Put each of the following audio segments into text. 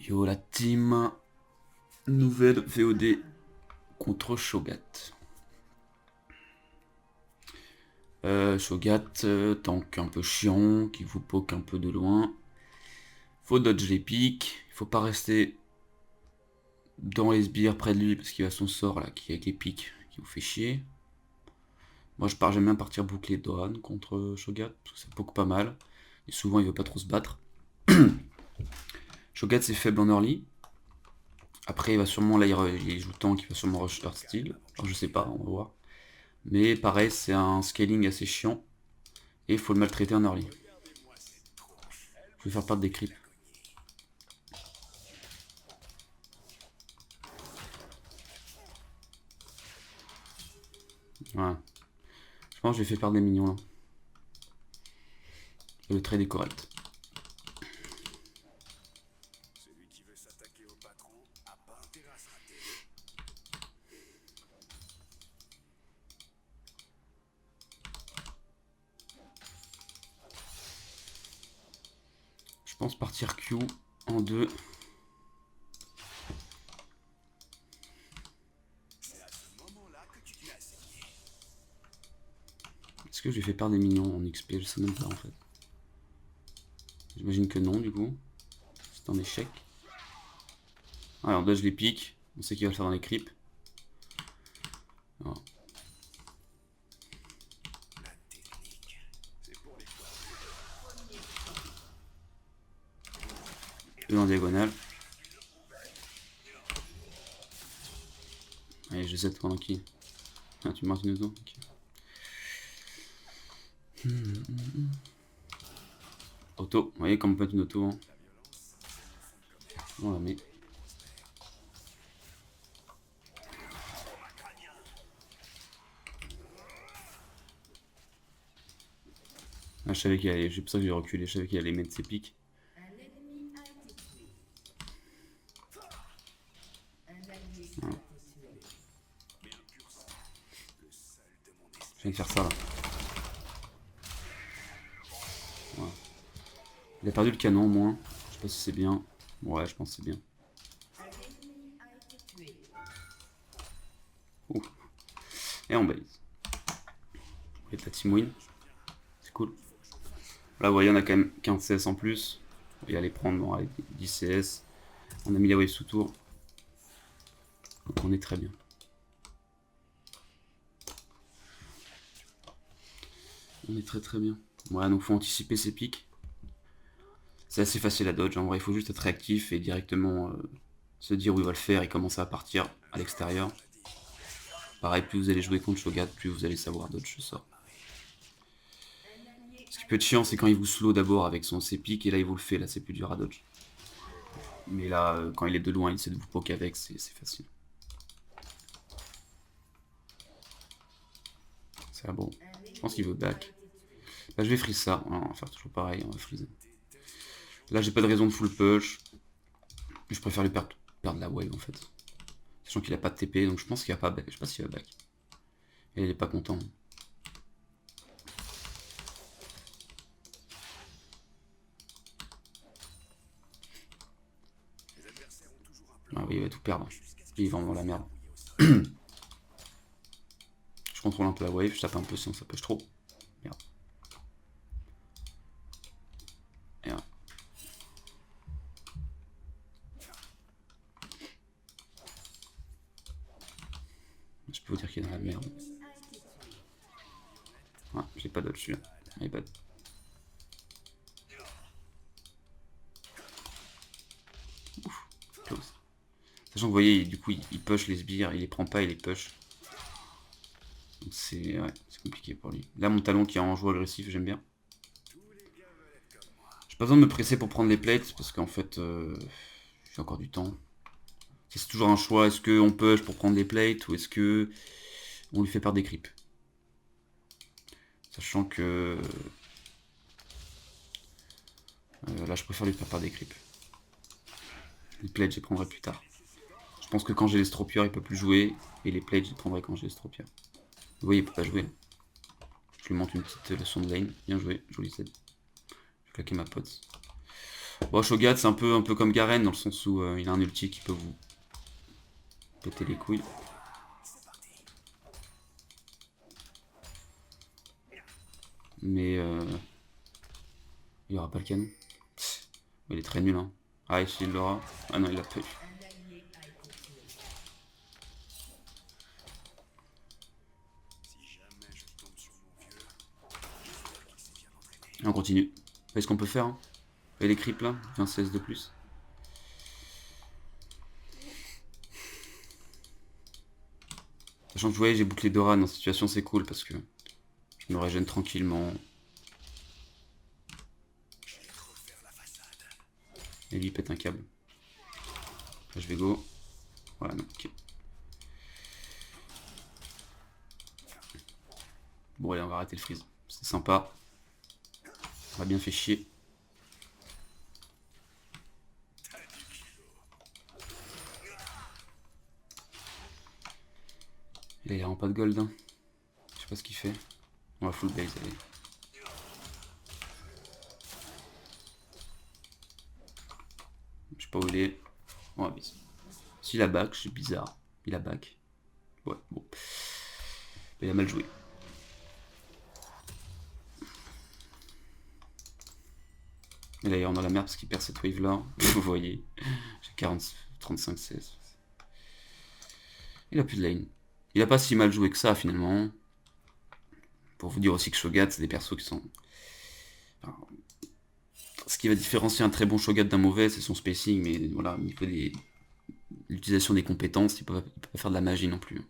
Yo la team, nouvelle VOD contre Shogat. Shogat, tank un peu chiant, qui vous poke un peu de loin. Faut dodge les pics, il faut pas rester dans les sbires près de lui parce qu'il a son sort là qui est avec les pics qui vous fait chier. Moi j'aime bien partir boucler Doran contre Shogat parce que ça poke pas mal. Et souvent il veut pas trop se battre. Shogat c'est faible en early. Après il va sûrement là il joue tank, il va sûrement rush Earth Steel. Enfin, je sais pas, on va voir. Mais pareil, c'est un scaling assez chiant. Et il faut le maltraiter en early. Je vais faire perdre des creeps. Voilà. Je pense que je vais faire perdre des minions là. Et le trade est correct. Je pense partir Q en 2. Est-ce que je lui fais perdre des minions en XP? Je sais même pas en fait. J'imagine que non du coup. C'est un échec. Alors dodge les pics. On sait qu'il va le faire dans les creeps. Alors. Eux en diagonale. Allez, je Z pendant qui? Ah, tu marques une auto okay. Auto, vous voyez comme on peut être une auto. Hein. On la met. Ah, je savais qu'il allait, c'est pour ça que j'ai reculé, je savais qu'il allait mettre ses pics. Voilà. Je viens de faire ça là. Voilà. Il a perdu le canon au moins. Je sais pas si c'est bien. Ouais, je pense que c'est bien. Ouh. Et on base. Et la team win. C'est cool. Là, vous voyez, on a quand même 15 CS en plus. On va y aller prendre bon, avec 10 CS. On a mis la wave sous tour. Donc on est très bien. On est très très bien. Voilà, donc faut anticiper ses pics. C'est assez facile à dodge. En vrai, il faut juste être réactif et directement se dire où il va le faire et commencer à partir à l'extérieur. Pareil, plus vous allez jouer contre Shogat, plus vous allez savoir dodge ce sort. Ce qui peut être chiant, c'est quand il vous slow d'abord avec son C-pick et là il vous le fait, là c'est plus dur à dodge. Mais là, quand il est de loin, il essaie de vous poke avec, c'est facile. C'est là bon. Je pense qu'il veut back. Là je vais freeze ça, on va faire toujours pareil, on va freeze. Là j'ai pas de raison de full push. Je préfère lui perdre la wave en fait. Sachant qu'il a pas de TP, donc je pense qu'il va pas back. Je sais pas s'il va back. Et il est pas content. Ah oui, il va tout perdre. Et il va dans la merde. Je contrôle un peu la wave, je tape un peu sinon ça push trop. Merde. Et là. Je peux vous dire qu'il est dans la merde. Ah, je l'ai pas dodge celui-là. Il est bad. Ouf, close. Sachant que vous voyez, du coup, il push les sbires, il les prend pas, il les push. Donc c'est ouais, compliqué pour lui. Là, mon talon qui est en jeu agressif, j'aime bien. J'ai pas besoin de me presser pour prendre les plates, parce qu'en fait, j'ai encore du temps. C'est toujours un choix, est-ce qu'on push pour prendre les plates, ou est-ce que on lui fait perdre des creeps. Sachant que... là, je préfère lui faire perdre des creeps. Les plates, je les prendrai plus tard. Je pense que quand j'ai les stropiers, il peut plus jouer, et les plates, je les prendrai quand j'ai les stropiers. Vous voyez, il peut pas jouer. Je lui montre une petite leçon de lane. Bien joué, joli set. Je vais claquer ma pote. Bon, Shogat, c'est un peu comme Garen, dans le sens où il a un ulti qui peut vous péter les couilles. Mais il n'y aura pas le canon. Il est très nul, hein. Ah, ici il l'aura. Ah non, il l'a pas eu. Et on continue. Est-ce qu'on peut faire hein. Et les creeps là 20 16 de plus. Sachant que vous voyez, j'ai bouclé Dora dans cette situation, c'est cool parce que je me régène tranquillement. Et lui il pète un câble. Là je vais go. Voilà, non, ok. Bon allez, on va arrêter le freeze. C'est sympa. On va bien fait chier. Et là il rend pas de gold. Hein. Je sais pas ce qu'il fait. On va full base, allez. Je sais pas où il est. On va base. S'il a back, c'est bizarre. Il a back. Ouais, bon. Il a mal joué. Et là, il est dans la merde parce qu'il perd cette wave là. Vous voyez. J'ai 40, 35, 16. Il a plus de lane. Il a pas si mal joué que ça finalement. Pour vous dire aussi que Shogat, c'est des persos qui sont... Enfin, ce qui va différencier un très bon Shogat d'un mauvais, c'est son spacing, mais voilà, au niveau de l'utilisation des compétences, il peut pas faire de la magie non plus.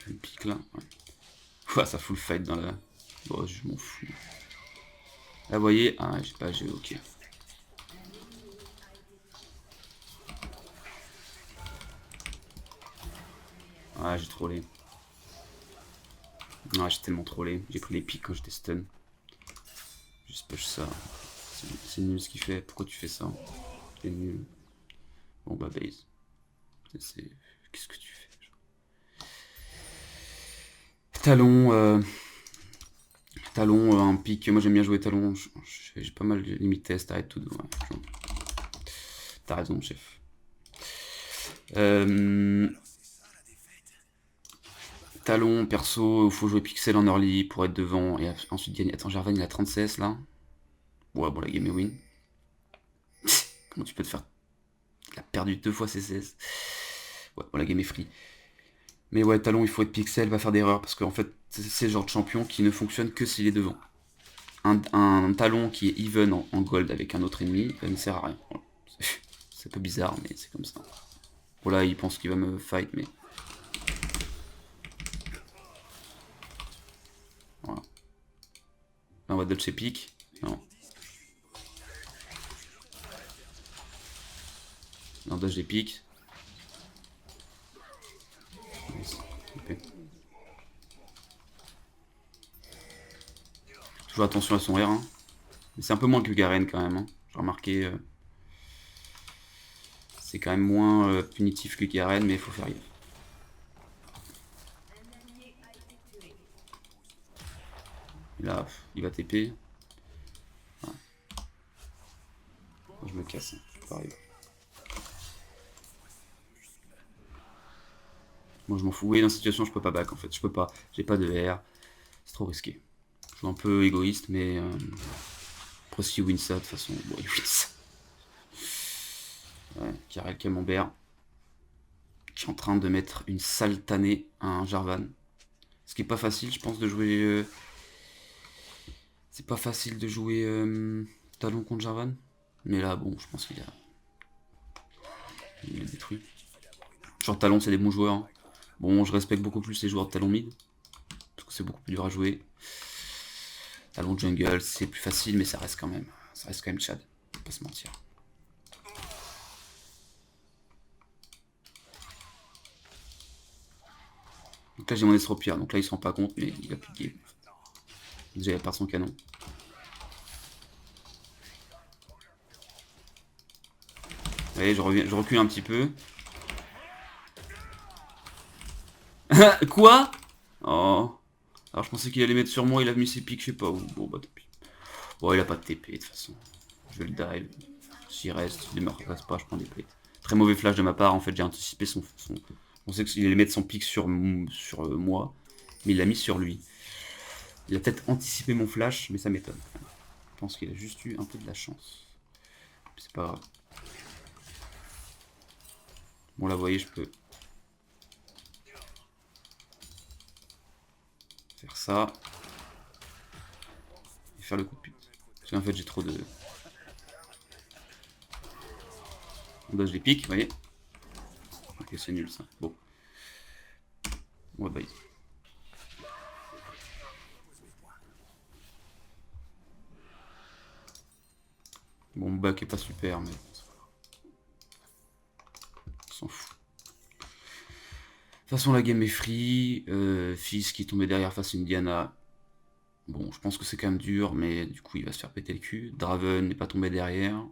Je me pique là, ouais. Ouah, ça full fight dans la... Bon, je m'en fous. Là, vous voyez, ah, j'ai pas, j'ai ok. Ah, j'ai trollé. Ah, j'ai tellement trollé. J'ai pris les pics quand j'étais stun. Juste push ça. C'est nul ce qu'il fait. Pourquoi tu fais ça? C'est nul. Bon, bah, base. Qu'est-ce que tu fais? Talon, un pic. Moi, j'aime bien jouer talon. J'ai pas mal de limit test. Arrête tout. Ouais. T'as raison, chef. Talon, perso, faut jouer pixel en early pour être devant et ensuite gagner. Attends, Jarvan il a 36 là. Ouais, bon, la game est win. Comment tu peux te faire. Il a perdu 2 fois ses CS. Ouais, bon, la game est free. Mais ouais, Talon, il faut être pixel, va faire d'erreurs parce qu'en fait, c'est le genre de champion qui ne fonctionne que s'il est devant. Un Talon qui est even en gold avec un autre ennemi, ça ne sert à rien. Voilà. C'est un peu bizarre, mais c'est comme ça. Bon, là, il pense qu'il va me fight, mais. Voilà. Là, on va dodge ses pics. Non. Non, dodge des pics. Okay. Toujours attention à son R1. Mais c'est un peu moins que Garen quand même. Hein. J'ai remarqué. C'est quand même moins punitif que Garen, mais il faut faire gaffe. Et là, il va TP. Voilà. Je me casse. Hein. Je peux pas arriver. Moi, je m'en fous. Oui, dans cette situation, je peux pas back en fait. Je peux pas. J'ai pas de R. C'est trop risqué. Je suis un peu égoïste, mais. Après, si win ça, de toute façon. Bon, il win ça. Ouais, Karel Camembert. Qui est en train de mettre une sale tannée à un Jarvan. Ce qui est pas facile, je pense, de jouer. C'est pas facile de jouer Talon contre Jarvan. Mais là, bon, je pense qu'il a. Il est détruit. Genre Talon, c'est des bons joueurs. Hein. Bon, je respecte beaucoup plus les joueurs de Talon mid. Parce que c'est beaucoup plus dur à jouer. Talon jungle, c'est plus facile, mais ça reste quand même. Ça reste quand même Chad. Faut pas se mentir. Donc là, j'ai mon Estropia. Donc là, il se rend pas compte, mais il a plus de game. Déjà, il a perdu son canon. Allez, je recule un petit peu. Quoi? Oh. Alors je pensais qu'il allait mettre sur moi, il a mis ses pics, je sais pas où. Bon bah tant pis. Bon, il a pas de TP de toute façon. Je vais le dive. S'il reste, s'il ne me reste pas, je prends des plates. Très mauvais flash de ma part, en fait j'ai anticipé son... On sait qu'il allait mettre son pic sur moi, mais il l'a mis sur lui. Il a peut-être anticipé mon flash, mais ça m'étonne. Je pense qu'il a juste eu un peu de la chance. C'est pas grave. Bon là vous voyez je peux faire ça. Et faire le coup de pute. Parce qu'en fait j'ai trop de... On dodge les pics, vous voyez. Ok c'est nul ça. Bon. On va bye. Bon mon bac est pas super mais... On s'en fout. De toute façon la game est free. Fizz qui est tombé derrière face à une Diana. Bon, je pense que c'est quand même dur, mais du coup, il va se faire péter le cul. Draven n'est pas tombé derrière.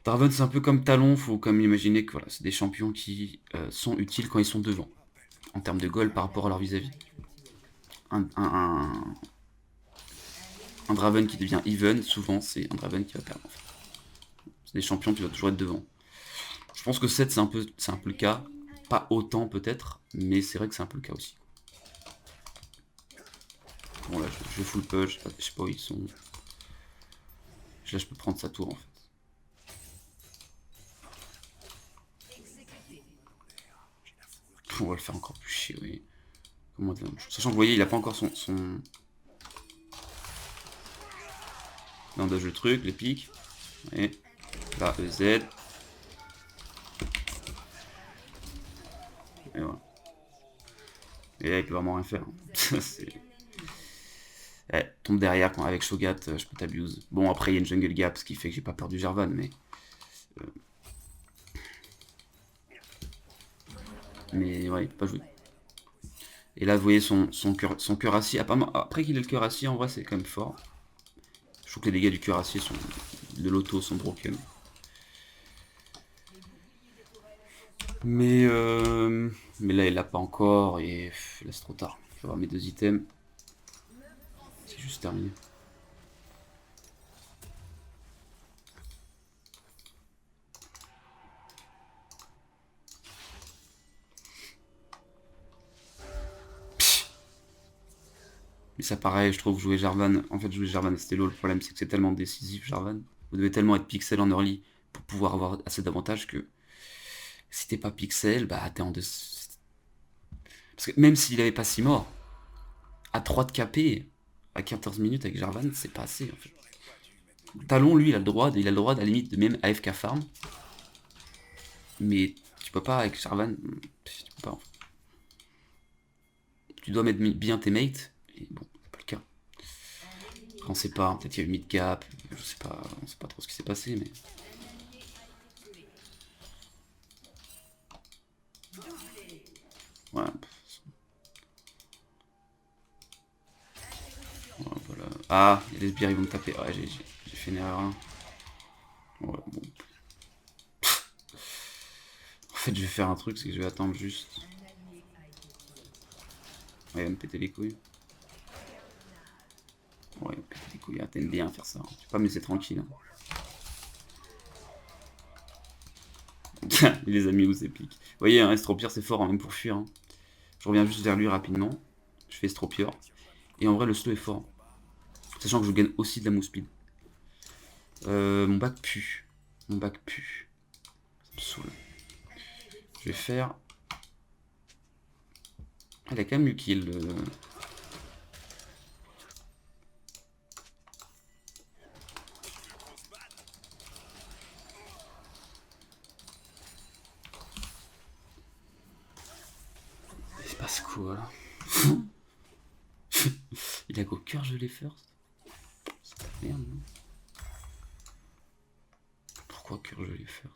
Draven, c'est un peu comme Talon, faut quand même imaginer que voilà, c'est des champions qui sont utiles quand ils sont devant, en termes de goal par rapport à leur vis-à-vis. Un Draven qui devient even, souvent, c'est un Draven qui va perdre. En fait. C'est des champions qui doivent toujours être devant. Je pense que 7, c'est un peu le cas. Pas autant peut-être, mais c'est vrai que c'est un peu le cas aussi. Bon là, je full push, je sais pas où ils sont. Là, je peux prendre sa tour en fait. On va le faire encore plus chier, oui. Comment dire, sachant que vous voyez, il a pas encore son... Là, on dodge le truc, les pics. Et là, EZ. Et voilà. Et là, il peut vraiment rien faire. Tombe derrière quand, avec Shogat, je peux t'abuse. Bon, après, il y a une jungle gap, ce qui fait que j'ai pas peur du Jarvan, mais... Mais ouais, il peut pas jouer. Et là, vous voyez son cœur assis. Après qu'il ait le cœur assis, en vrai, c'est quand même fort. Je trouve que les dégâts du cœur assis de l'auto sont broken. Mais là, il l'a pas encore et là, c'est trop tard. Je vais avoir mes 2 items. C'est juste terminé. Mais ça pareil, je trouve jouer Jarvan. En fait, jouer Jarvan, c'était low. Le problème, c'est que c'est tellement décisif, Jarvan. Vous devez tellement être pixel en early pour pouvoir avoir assez d'avantages que si t'es pas pixel, bah t'es en deux. Parce que même s'il avait pas 6 morts, à 3 de KP, à 14 minutes avec Jarvan, c'est pas assez en fait. Talon, lui, il a le droit, à la limite de même AFK farm. Mais tu peux pas avec Jarvan, tu peux pas en fait. Tu dois mettre bien tes mates, et bon, c'est pas le cas. On sait pas, peut-être qu'il y a eu mid gap, je sais pas, on sait pas trop ce qui s'est passé, mais... Voilà. Voilà. Ah, il y a des sbires, ils vont me taper. Ouais, j'ai fait une erreur. Ouais, bon. En fait, je vais faire un truc, c'est que je vais attendre juste. Ouais, il va me péter les couilles. Ouais, il va me péter les couilles. Ah, t'aimes bien faire ça. Tu peux pas me laisser tranquille. Hein. Il les a mis où ces pics. Vous voyez, un Estropier, c'est fort, hein, même pour fuir. Hein. Je reviens juste vers lui rapidement. Je fais Estropier. Et en vrai, le slow est fort. Sachant que je gagne aussi de la move speed. Mon bac pue. Mon bac pue. Ça me saoule. Je vais faire... Ah, il a quand même eu kill. Il se passe quoi là? Il a go cœur gelé first. C'est de la merde, non? Pourquoi cœur gelé first?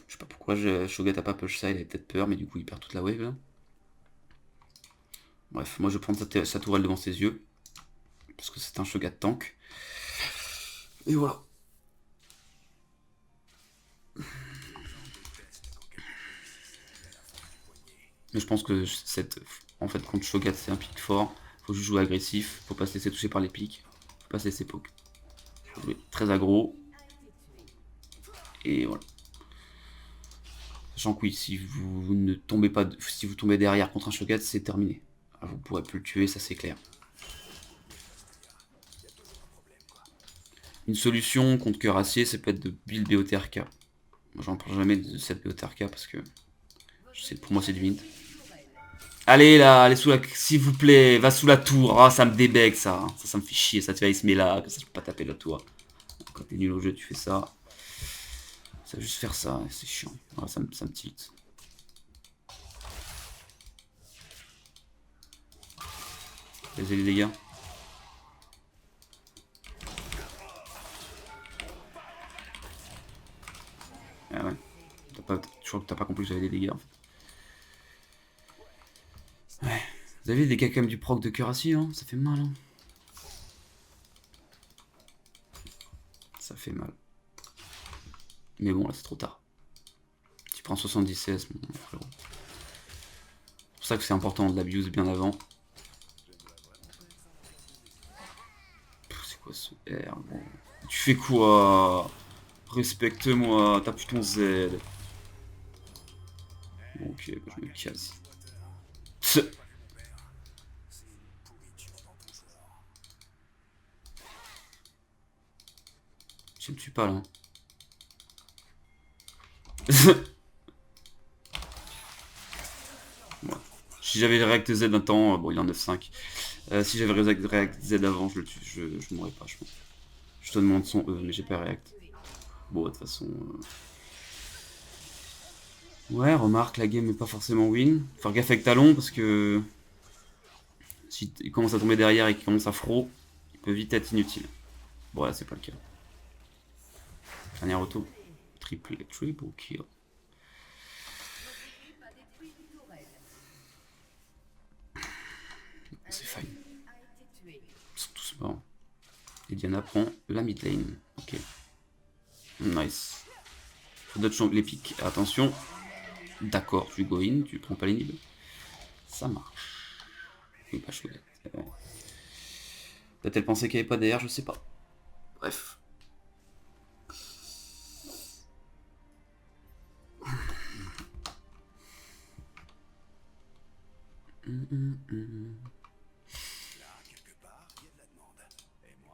Je sais pas pourquoi Shogat a pas push side, il avait peut-être peur, mais du coup il perd toute la wave là. Bref, moi je vais prendre sa tourelle devant ses yeux. Parce que c'est un Shogat tank. Et voilà. Mais je pense que en fait, contre Shogat, c'est un pic fort. Faut juste jouer agressif. Faut pas se laisser toucher par les pics. Faut pas se laisser poke. Faut jouer très aggro. Et voilà. Sachant que oui, si vous ne tombez pas, si vous tombez derrière contre un Shogat, c'est terminé. Vous pourrez plus le tuer, ça c'est clair. Une solution contre Cuirassier, c'est peut-être de build BOTRK. Moi j'en parle jamais de cette BOTRK parce que pour moi c'est du mint. Allez là, allez sous la... S'il vous plaît, va sous la tour. Ah, ça me débecque ça. Ça me fait chier, ça te fait Ice là, que ça je peux pas taper la tour. Quand t'es nul au jeu, tu fais ça. Ça va juste faire ça, c'est chiant. Ah, ça me tilt. Vas-y les dégâts. Ah ouais. Je crois que t'as pas compris que j'avais des dégâts en fait. Ouais. Vous avez des dégâts quand même du proc de Cuirassier, hein, ça fait mal. Hein. Ça fait mal. Mais bon, là c'est trop tard. Tu prends 70 CS, mon frérot. C'est pour ça que c'est important de l'abuse bien avant. C'est quoi ce R bon. Tu fais quoi? Respecte-moi, t'as plus ton Z. Bon, ok, bah, je me casse. Je me tue pas là. Ouais. Si j'avais React Z un temps, bon il est en 9.5. Si j'avais React Z avant, je le tue, je mourrais pas, je pense. Je te demande son E, mais j'ai pas React. Bon, de toute façon. Ouais, remarque, la game est pas forcément win. Faire gaffe avec Talon parce que. Si il commence à tomber derrière et qu'il commence à fro, il peut vite être inutile. Bon, là, c'est pas le cas. Dernier auto. Triple kill. C'est fine. Ils sont tous morts. Et Diana prend la mid lane. Ok. Nice. Faut d'autres les pics. Attention. D'accord, tu go in, tu prends pas les nibs. Ça marche. Oui, pas chaud. Peut-être elle pensait qu'il n'y avait pas d'air, je sais pas. Bref.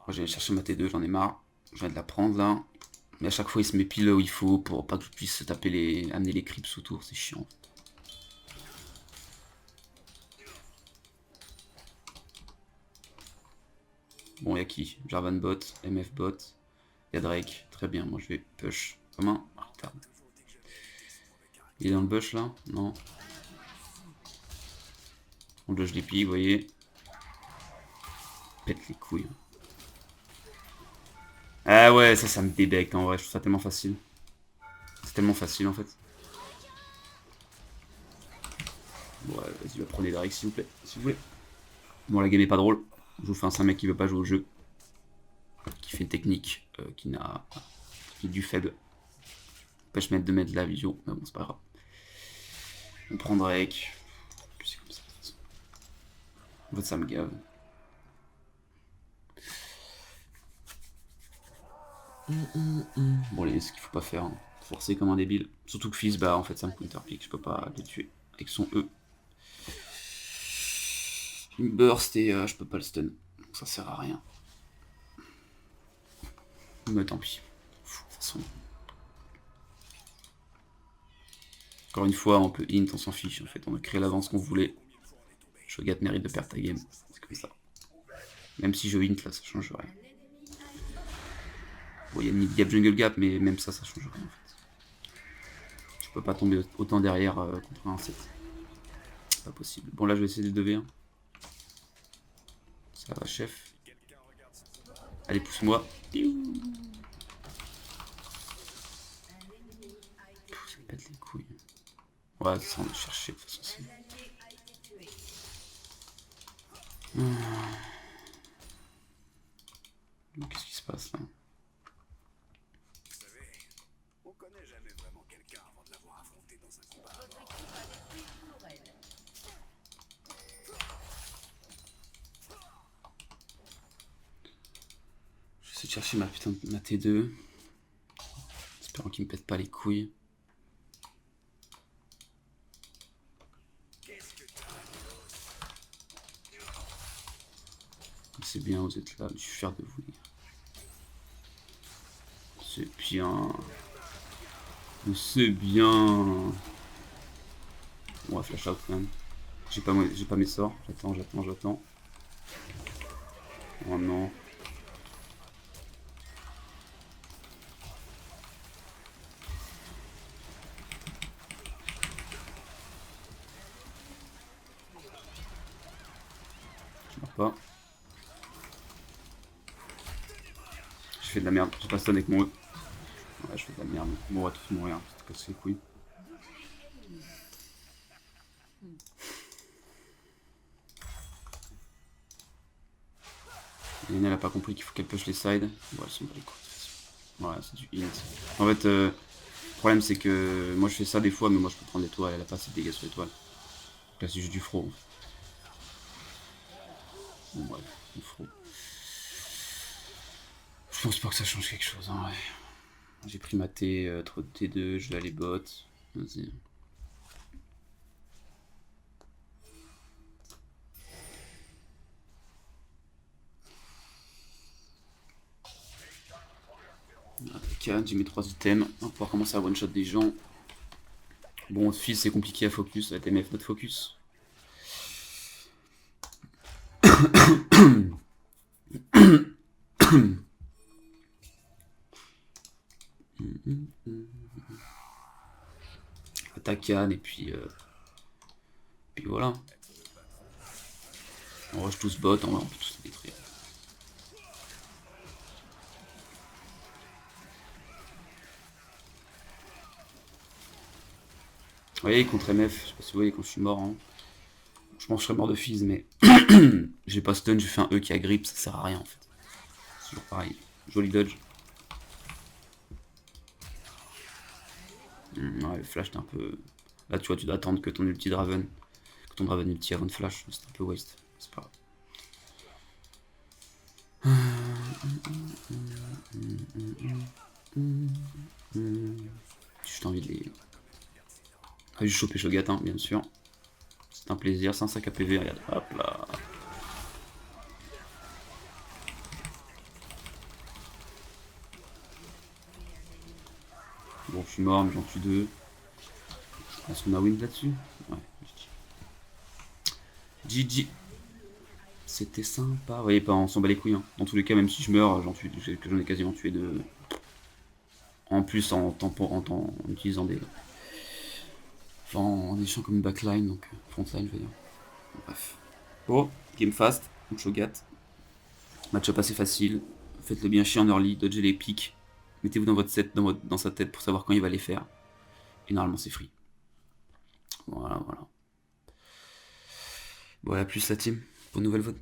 Moi j'allais chercher ma T2, j'en ai marre. Je viens de la prendre là. Mais à chaque fois il se met pile là où il faut pour pas que je puisse taper amener les creeps autour, c'est chiant. Bon, y'a qui? Jarvan bot, MF bot, y'a Drake. Très bien, moi je vais push comme un retard. Il est dans le bush là? Non. On dodge les pieds, vous voyez. Pète les couilles. Ah ouais, ça me débecte en vrai, je trouve ça tellement facile. C'est tellement facile en fait. Bon, ouais, vas-y, va prendre Drake s'il vous plaît, si vous voulez. Bon, la game est pas drôle. Je vous fais un mec qui veut pas jouer au jeu. Qui fait une technique qui est du faible. Empêche mettre de mettre de la vision, mais bon, c'est pas grave. On prend Drake. C'est comme ça de toute façon. En fait, ça me gave. Bon, ce qu'il faut pas faire. Hein. Forcer comme un débile. Surtout que Fizz, bah en fait, ça me counterpick. Je peux pas le tuer avec son E. Il me burst et je peux pas le stun. Donc ça sert à rien. Mais tant pis. De toute façon. Encore une fois, on peut int, on s'en fiche. En fait, on a créé l'avance qu'on voulait. Shogat mérite de perdre ta game. C'est comme ça. Même si je int là, ça change rien. Bon, il y a une gap jungle gap, mais même ça change rien en fait. Je peux pas tomber autant derrière contre un 7. C'est pas possible. Bon, là, je vais essayer de 2v1. Ça va, chef. Allez, pousse-moi. Ça me pète les couilles. Ouais, ça, on va chercher de toute façon. Qu'est-ce qui se passe là? J'essaie de chercher ma putain de ma T2. Espérant qu'il me pète pas les couilles. C'est bien, vous êtes là, je suis fier de vous. C'est bien. C'est bien. On va flash out quand même. J'ai pas mes sorts. J'attends. Oh non. Je meurs pas. Je fais de la merde. J'ai pas stun avec mon... Ouais, je fais de la merde. Bon, on va tous mourir. C'est cassé les couilles. Lena elle a pas compris qu'il faut qu'elle push les sides. Ouais, elles sont pas les couilles. Ouais, c'est du int. En fait, le problème c'est que moi je fais ça des fois, mais moi je peux prendre l'étoile. Elle a pas assez de dégâts sur l'étoile. Donc là c'est juste du fro. Bon, bref, du fro. Je pense pas que ça change quelque chose, hein, ouais. J'ai pris ma T, trop de T2, je vais aller bot. Vas-y. Impeccable, j'ai mes 3 items. On va pouvoir commencer à one shot des gens. Bon, fils, c'est compliqué à focus, ça va être MF notre focus. Attaque Yann et puis voilà. On rush tous bot, on peut tous les détruire. Vous voyez, contre MF, je sais pas si vous voyez quand je suis mort, hein. Je pense que je serais mort de fizz, mais j'ai pas stun, j'ai fait un E qui a grip, ça sert à rien en fait. C'est toujours pareil. Joli dodge. Ouais, le flash t'es un peu... Là tu vois, tu dois attendre que ton ulti Draven, que ton Draven ulti avant de flash, c'est un peu waste, c'est pas grave. J'ai juste envie de les... Ah, juste choper Shogat, hein, bien sûr. C'est un plaisir, c'est un sac à PV, regarde, hop là. Bon, je suis mort, mais j'en tue 2. Est-ce qu'on a win là-dessus? Ouais, GG. C'était sympa. Vous voyez pas, on s'en bat les couilles. Hein. Dans tous les cas, même si je meurs, j'en ai quasiment tué 2. En plus, en utilisant des... Enfin, en échant comme une backline, donc frontline, je veux dire. Bref. Bon, game fast, on Shogat. Match-up assez facile. Faites-le bien chier en early, dodgez les pics. Mettez-vous dans votre set, dans sa tête pour savoir quand il va les faire. Et normalement, c'est free. Voilà. Voilà, plus la team. Pour une nouvelle vote.